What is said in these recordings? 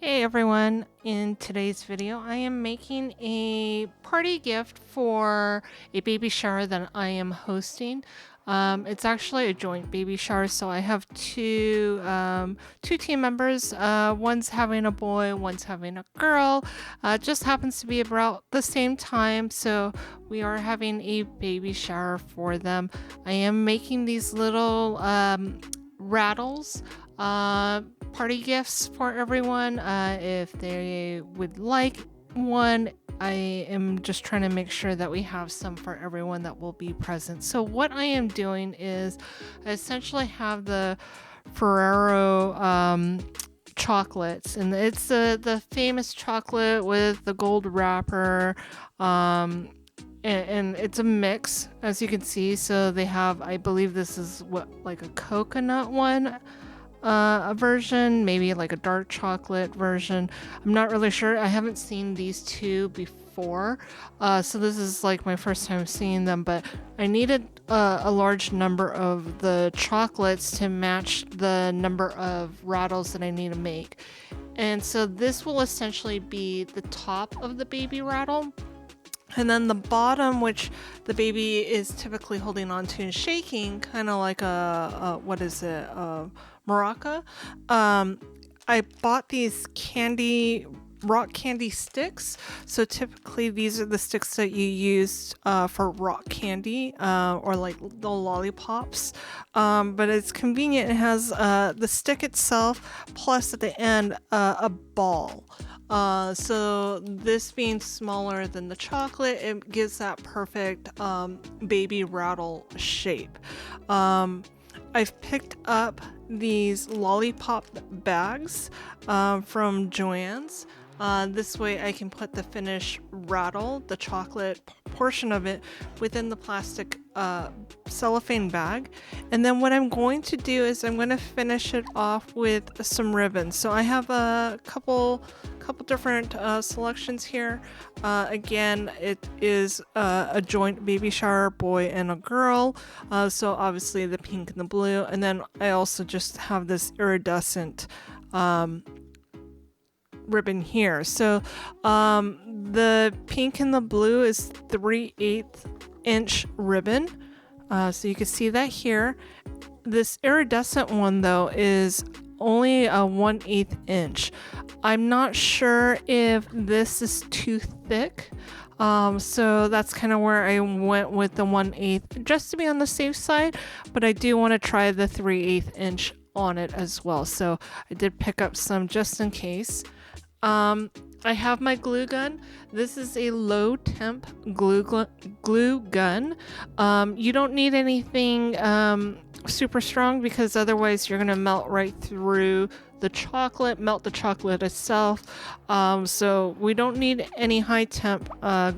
Hey everyone, in today's video I am making a party gift for a baby shower that I am hosting. It's actually a joint baby shower, so I have two team members. One's having a boy, one's having a girl. Just happens to be about the same time, so we are having a baby shower for them. I am making these little rattles, party gifts for everyone. If they would like one, I am just trying to make sure that we have some for everyone that will be present. So what I am doing is I essentially have the Ferrero chocolates, and it's the famous chocolate with the gold wrapper. And it's a mix, as you can see. So they have, I believe this is like a coconut one, a version, maybe like a dark chocolate version. I'm not really sure. I haven't seen these two before, so this is like my first time seeing them, but I needed a large number of the chocolates to match the number of rattles that I need to make. And so this will essentially be the top of the baby rattle. And then the bottom, which the baby is typically holding onto and shaking, kind of like what is it, maraca. I bought these rock candy sticks. So typically these are the sticks that you use for rock candy, or like the lollipops. But it's convenient. It has the stick itself, plus at the end a ball. So this being smaller than the chocolate, it gives that perfect baby rattle shape. I've picked up these lollipop bags from Joann's. This way I can put the finished rattle, the chocolate portion of it, within the plastic cellophane bag. And then what I'm going to do is I'm going to finish it off with some ribbons. So I have a couple different selections here. Again, it is a joint baby shower, boy and a girl. So obviously the pink and the blue. And then I also just have this iridescent ribbon here. So the pink and the blue is 3/8 inch ribbon. So you can see that here. This iridescent one though is only a 1/8 inch. I'm not sure if this is too thick. So that's kind of where I went with the 1/8, just to be on the safe side, but I do want to try the 3/8 inch on it as well. So I did pick up some just in case. I have my glue gun. This is a low temp glue gun. You don't need anything super strong, because otherwise you're gonna melt right through the chocolate, melt the chocolate itself. So we don't need any high temp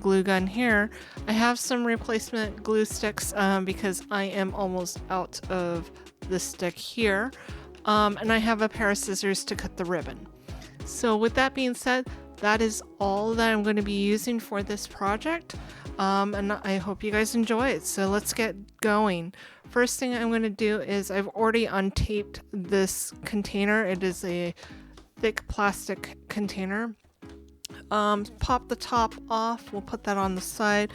glue gun here. I have some replacement glue sticks because I am almost out of the stick here. And I have a pair of scissors to cut the ribbon. So with that being said, that is all that I'm going to be using for this project. And I hope you guys enjoy it. So let's get going. First thing I'm going to do is I've already untaped this container. It is a thick plastic container. Pop the top off. We'll put that on the side.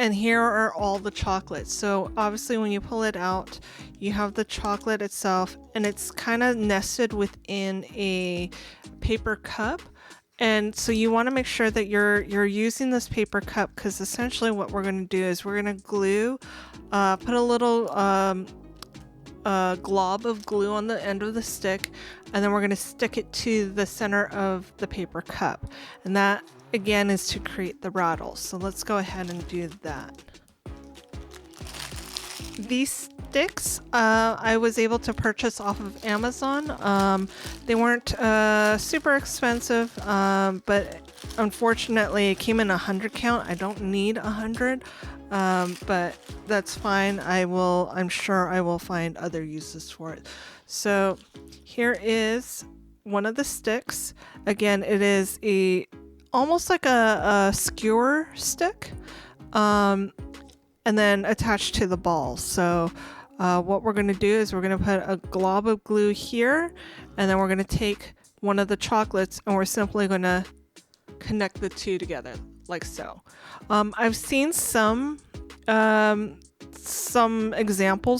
And here are all the chocolates. So obviously when you pull it out, you have the chocolate itself, and it's kind of nested within a paper cup. And so you want to make sure that you're using this paper cup, because essentially what we're going to do is we're going to glue, put a little glob of glue on the end of the stick, and then we're going to stick it to the center of the paper cup. And that again is to create the rattle. So let's go ahead and do that. These sticks I was able to purchase off of Amazon. They weren't super expensive, but unfortunately it came in 100 count. I don't need 100, but that's fine. I'm sure I will find other uses for it. So here is one of the sticks. Again, it is almost like a skewer stick, and then attached to the ball. So what we're going to do is we're going to put a glob of glue here, and then we're going to take one of the chocolates, and we're simply going to connect the two together like so. I've seen some examples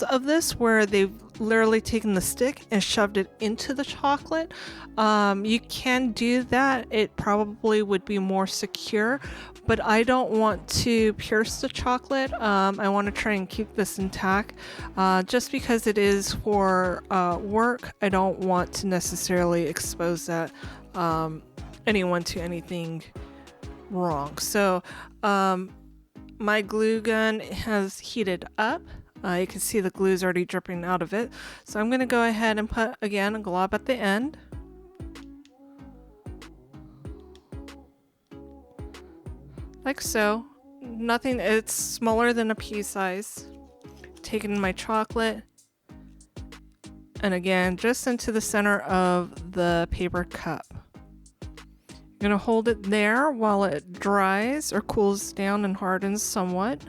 of this where they've literally taken the stick and shoved it into the chocolate. You can do that. It probably would be more secure, but I don't want to pierce the chocolate. I want to try and keep this intact. Just because it is for work, I don't want to necessarily expose that anyone to anything wrong. So my glue gun has heated up. You can see the glue is already dripping out of it. So I'm going to go ahead and put, again, a glob at the end. Like so. Nothing, it's smaller than a pea size. Taking my chocolate, and again, just into the center of the paper cup. I'm going to hold it there while it dries or cools down and hardens somewhat.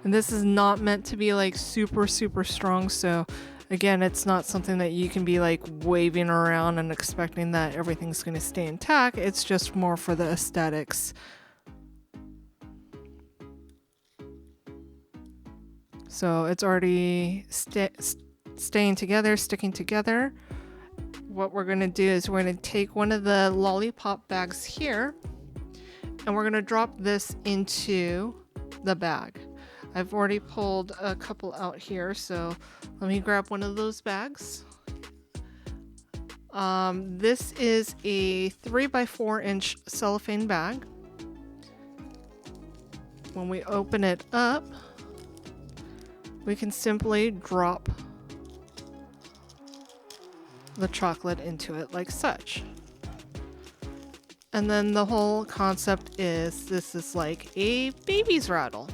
And this is not meant to be like super strong, so again, it's not something that you can be like waving around and expecting that everything's going to stay intact. It's just more for the aesthetics. So it's already staying together, sticking together. What we're going to do is we're going to take one of the lollipop bags here, and we're going to drop this into the bag. I've already pulled a couple out here, so let me grab one of those bags. This is a 3x4 inch cellophane bag. When we open it up, we can simply drop the chocolate into it like such. And then the whole concept is this is like a baby's rattle.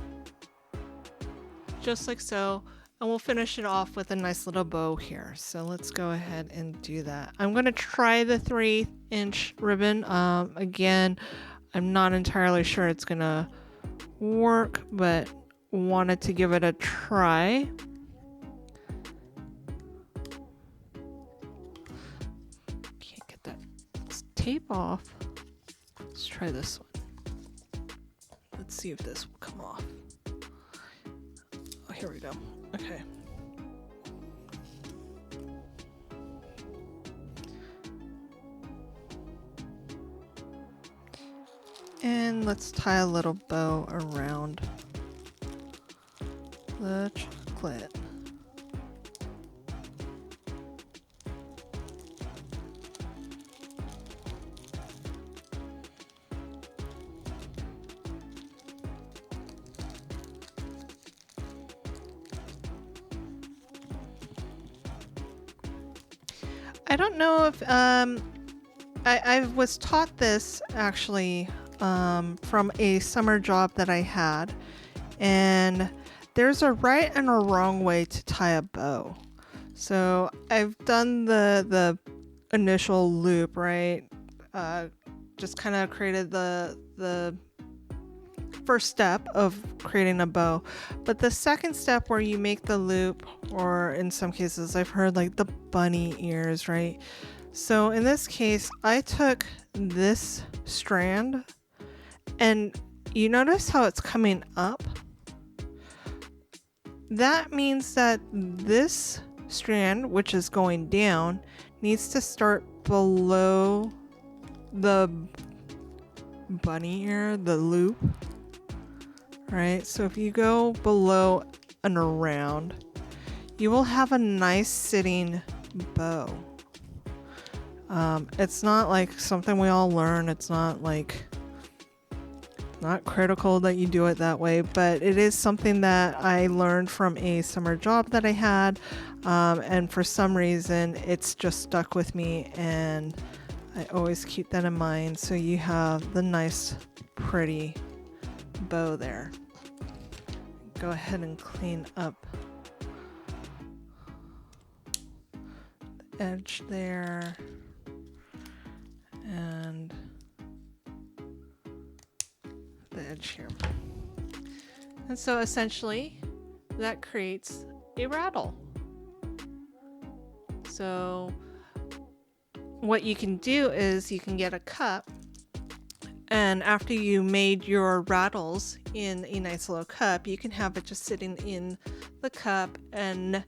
Just like so, and we'll finish it off with a nice little bow here. So let's go ahead and do that. I'm going to try the 3-inch ribbon. Again, I'm not entirely sure it's going to work, but wanted to give it a try. Can't get that tape off. Let's try this one. Let's see if this will come off. Here we go. Okay. And let's tie a little bow around the chocolate. I don't know if I was taught this actually from a summer job that I had, and there's a right and a wrong way to tie a bow. So I've done the initial loop, right? Just kind of created the first step of creating a bow, but the second step where you make the loop, or in some cases I've heard like the bunny ears, right? So in this case, I took this strand, and you notice how it's coming up? That means that this strand, which is going down, needs to start below the bunny ear, the loop. Right, so if you go below and around, you will have a nice sitting bow. It's not like something we all learn. It's not like, not critical that you do it that way, but it is something that I learned from a summer job that I had, and for some reason it's just stuck with me, and I always keep that in mind. So you have the nice, pretty bow there. Go ahead and clean up the edge there, and the edge here. And so essentially that creates a rattle. So what you can do is you can get a cup, and after you made your rattles in a nice little cup, you can have it just sitting in the cup, and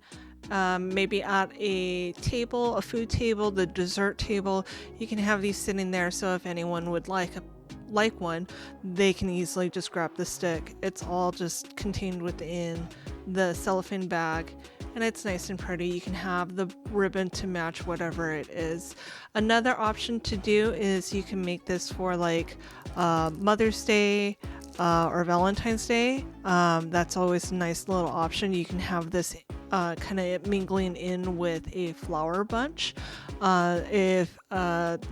maybe at a table, a food table, the dessert table, you can have these sitting there, so if anyone would like one, they can easily just grab the stick. It's all just contained within the cellophane bag, and it's nice and pretty. You can have the ribbon to match whatever it is. Another option to do is you can make this for like Mother's Day or Valentine's Day. That's always a nice little option. You can have this kind of mingling in with a flower bunch. If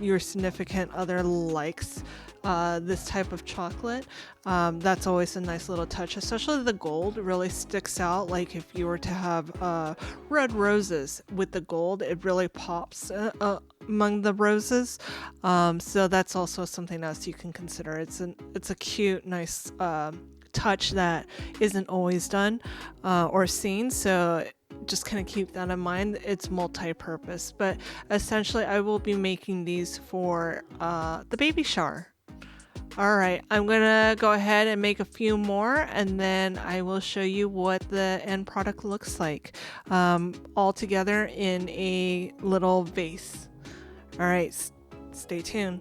your significant other likes this type of chocolate, that's always a nice little touch. Especially the gold really sticks out. Like if you were to have red roses with the gold, it really pops among the roses. So that's also something else you can consider. It's a cute, nice touch that isn't always done or seen. So just kind of keep that in mind. It's multi-purpose, but essentially I will be making these for the baby shower. All right, I'm gonna go ahead and make a few more, and then I will show you what the end product looks like all together in a little vase. All right, stay tuned.